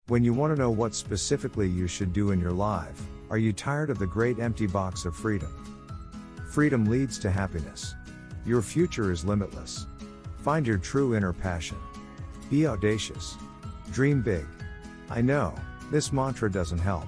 When you want to know what specifically you should do in your life, are you tired of the great empty box of freedom? Freedom leads to happiness. Your future is limitless. Find your true inner passion. Be audacious. Dream big. I know, this mantra doesn't help.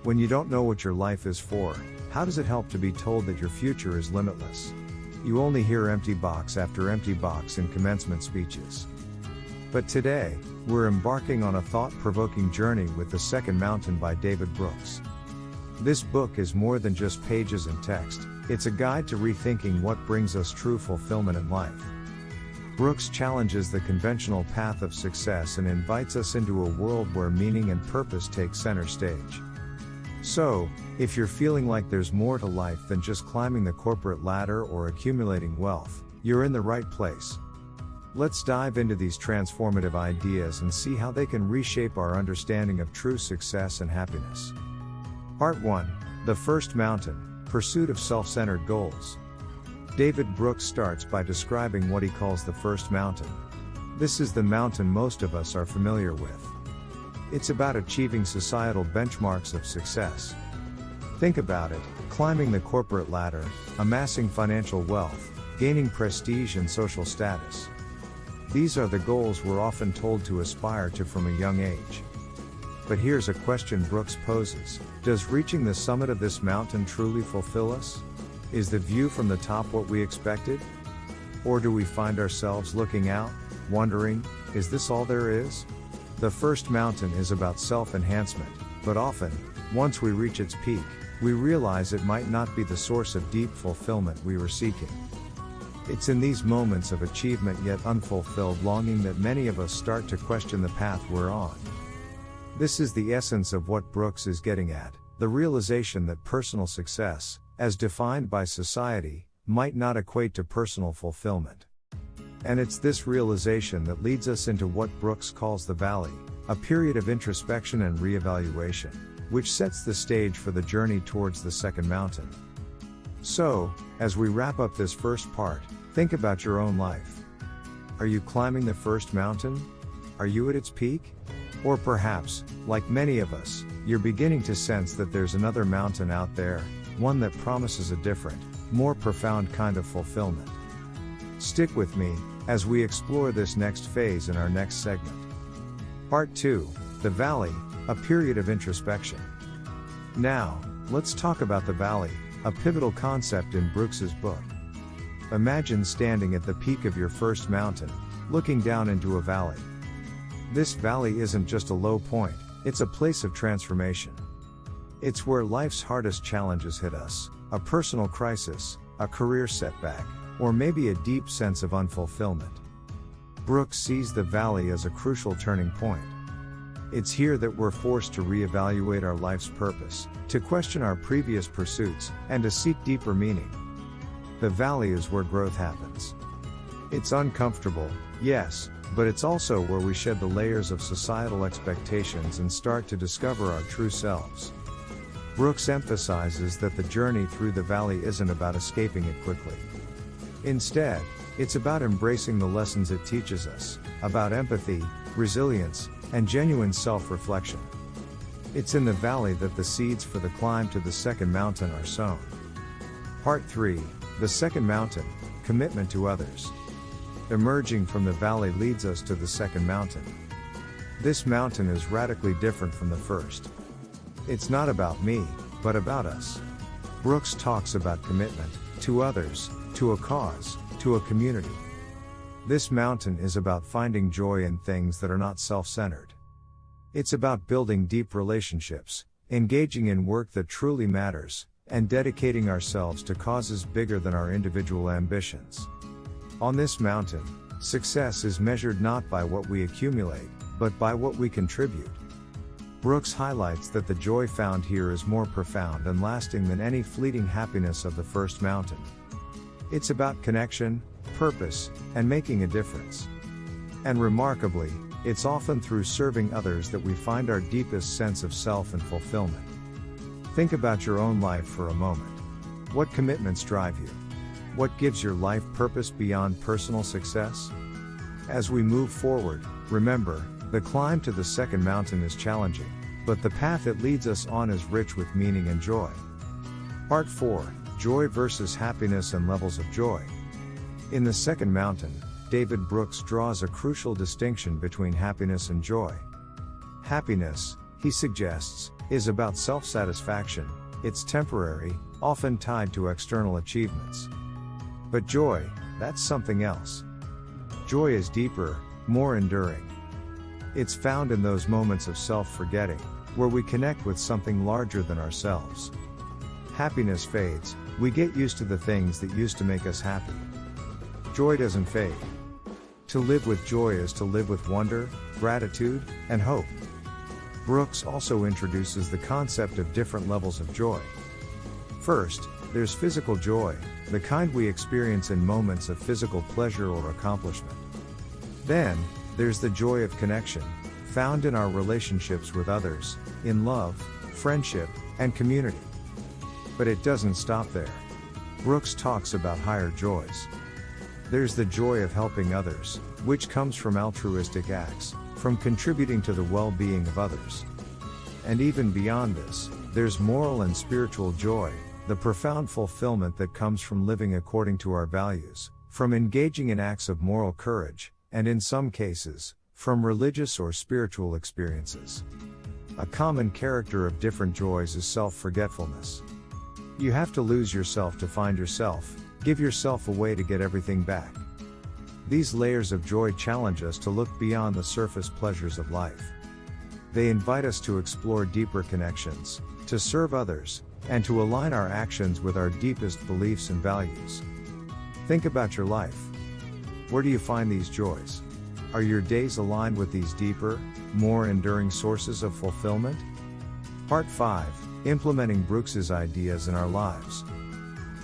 When you don't know what your life is for, how does it help to be told that your future is limitless? You only hear empty box after empty box in commencement speeches. But today, we're embarking on a thought-provoking journey with The Second Mountain by David Brooks. This book is more than just pages and text, it's a guide to rethinking what brings us true fulfillment in life. Brooks challenges the conventional path of success and invites us into a world where meaning and purpose take center stage. So, if you're feeling like there's more to life than just climbing the corporate ladder or accumulating wealth, you're in the right place. Let's dive into these transformative ideas and see how they can reshape our understanding of true success and happiness. Part 1. The First Mountain, Pursuit of Self-Centered Goals. David Brooks starts by describing what he calls the first mountain. This is the mountain most of us are familiar with. It's about achieving societal benchmarks of success. Think about it, climbing the corporate ladder, amassing financial wealth, gaining prestige and social status. These are the goals we're often told to aspire to from a young age. But here's a question Brooks poses: does reaching the summit of this mountain truly fulfill us? Is the view from the top what we expected? Or do we find ourselves looking out, wondering, is this all there is? The first mountain is about self-enhancement, but often, once we reach its peak, we realize it might not be the source of deep fulfillment we were seeking. It's in these moments of achievement yet unfulfilled longing that many of us start to question the path we're on. This is the essence of what Brooks is getting at, the realization that personal success, as defined by society, might not equate to personal fulfillment. And it's this realization that leads us into what Brooks calls the valley, a period of introspection and reevaluation, which sets the stage for the journey towards the second mountain. So, as we wrap up this first part, think about your own life. Are you climbing the first mountain? Are you at its peak? Or perhaps, like many of us, you're beginning to sense that there's another mountain out there, one that promises a different, more profound kind of fulfillment. Stick with me, as we explore this next phase in our next segment. Part 2, The Valley, a period of introspection. Now, let's talk about the valley, a pivotal concept in Brooks's book. Imagine standing at the peak of your first mountain, looking down into a valley. This valley isn't just a low point, it's a place of transformation. It's where life's hardest challenges hit us, a personal crisis, a career setback, or maybe a deep sense of unfulfillment. Brooks sees the valley as a crucial turning point. It's here that we're forced to reevaluate our life's purpose, to question our previous pursuits, and to seek deeper meaning. The valley is where growth happens. It's uncomfortable, yes, but it's also where we shed the layers of societal expectations and start to discover our true selves. Brooks emphasizes that the journey through the valley isn't about escaping it quickly. Instead, it's about embracing the lessons it teaches us, about empathy, resilience, and genuine self-reflection. It's in the valley that the seeds for the climb to the second mountain are sown. Part 3, The Second Mountain, Commitment to Others. Emerging from the valley leads us to the second mountain. This mountain is radically different from the first. It's not about me, but about us. Brooks talks about commitment, to others, to a cause, to a community. This mountain is about finding joy in things that are not self-centered. It's about building deep relationships, engaging in work that truly matters, and dedicating ourselves to causes bigger than our individual ambitions. On this mountain, success is measured not by what we accumulate, but by what we contribute. Brooks highlights that the joy found here is more profound and lasting than any fleeting happiness of the first mountain. It's about connection, purpose, and making a difference. And remarkably, it's often through serving others that we find our deepest sense of self and fulfillment. Think about your own life for a moment. What commitments drive you? What gives your life purpose beyond personal success? As we move forward, remember, The climb to the second mountain is challenging, but the path it leads us on is rich with meaning and joy. Part 4, Joy versus Happiness and Levels of Joy. In the second mountain, David Brooks draws a crucial distinction between happiness and joy. Happiness, he suggests, is about self-satisfaction. It's temporary, often tied to external achievements. But joy, that's something else. Joy is deeper, more enduring. It's found in those moments of self-forgetting, where we connect with something larger than ourselves. Happiness fades, we get used to the things that used to make us happy. Joy doesn't fade. To live with joy is to live with wonder, gratitude, and hope. Brooks also introduces the concept of different levels of joy. First, there's physical joy, the kind we experience in moments of physical pleasure or accomplishment. Then, there's the joy of connection, found in our relationships with others, in love, friendship, and community. But it doesn't stop there. Brooks talks about higher joys. There's the joy of helping others, which comes from altruistic acts, from contributing to the well-being of others. And even beyond this, there's moral and spiritual joy, the profound fulfillment that comes from living according to our values, from engaging in acts of moral courage, and in some cases, from religious or spiritual experiences. A common character of different joys is self-forgetfulness. You have to lose yourself to find yourself, give yourself away to get everything back. These layers of joy challenge us to look beyond the surface pleasures of life. They invite us to explore deeper connections, to serve others, and to align our actions with our deepest beliefs and values. Think about your life. Where do you find these joys? Are your days aligned with these deeper, more enduring sources of fulfillment? Part 5, Implementing Brooks's Ideas in Our Lives.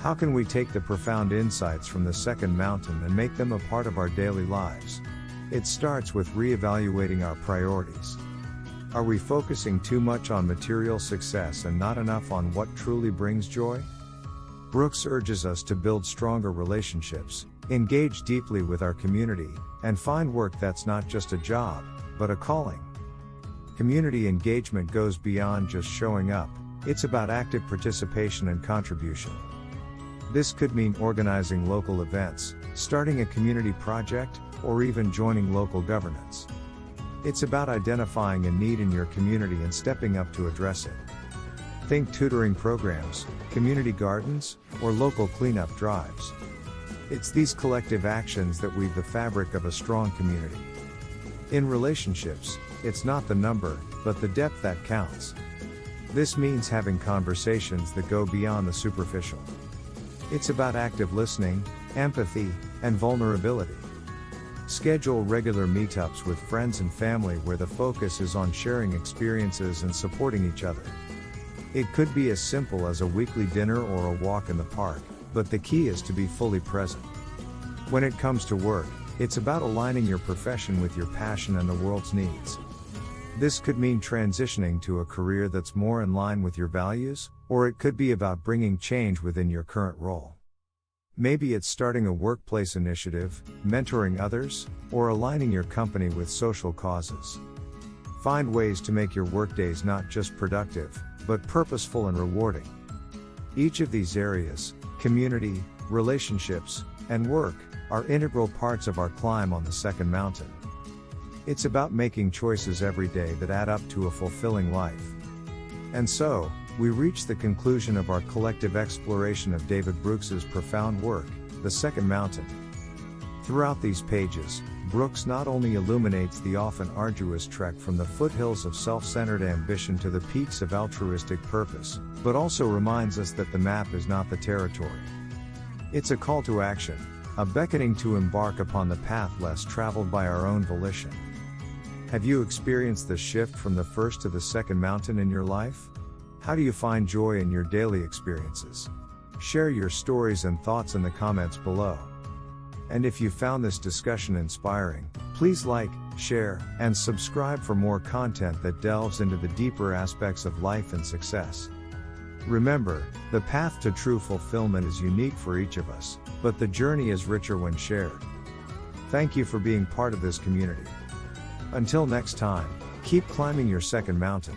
How can we take the profound insights from the second mountain and make them a part of our daily lives? It starts with reevaluating our priorities. Are we focusing too much on material success and not enough on what truly brings joy? Brooks urges us to build stronger relationships, engage deeply with our community, and find work that's not just a job, but a calling. Community engagement goes beyond just showing up, it's about active participation and contribution. This could mean organizing local events, starting a community project, or even joining local governance. It's about identifying a need in your community and stepping up to address it. Think tutoring programs, community gardens, or local cleanup drives. It's these collective actions that weave the fabric of a strong community. In relationships, it's not the number, but the depth that counts. This means having conversations that go beyond the superficial. It's about active listening, empathy, and vulnerability. Schedule regular meetups with friends and family where the focus is on sharing experiences and supporting each other. It could be as simple as a weekly dinner or a walk in the park, but the key is to be fully present. When it comes to work, it's about aligning your profession with your passion and the world's needs. This could mean transitioning to a career that's more in line with your values, or it could be about bringing change within your current role. Maybe it's starting a workplace initiative, mentoring others, or aligning your company with social causes. Find ways to make your workdays not just productive, but purposeful and rewarding. Each of these areas, community, relationships, and work, are integral parts of our climb on the second mountain. It's about making choices every day that add up to a fulfilling life. And so, we reach the conclusion of our collective exploration of David Brooks's profound work, The Second Mountain. Throughout these pages, Brooks not only illuminates the often arduous trek from the foothills of self-centered ambition to the peaks of altruistic purpose, but also reminds us that the map is not the territory. It's a call to action, a beckoning to embark upon the path less traveled by our own volition. Have you experienced the shift from the first to the second mountain in your life? How do you find joy in your daily experiences? Share your stories and thoughts in the comments below. And if you found this discussion inspiring, please like, share, and subscribe for more content that delves into the deeper aspects of life and success. Remember, the path to true fulfillment is unique for each of us, but the journey is richer when shared. Thank you for being part of this community. Until next time, keep climbing your second mountain.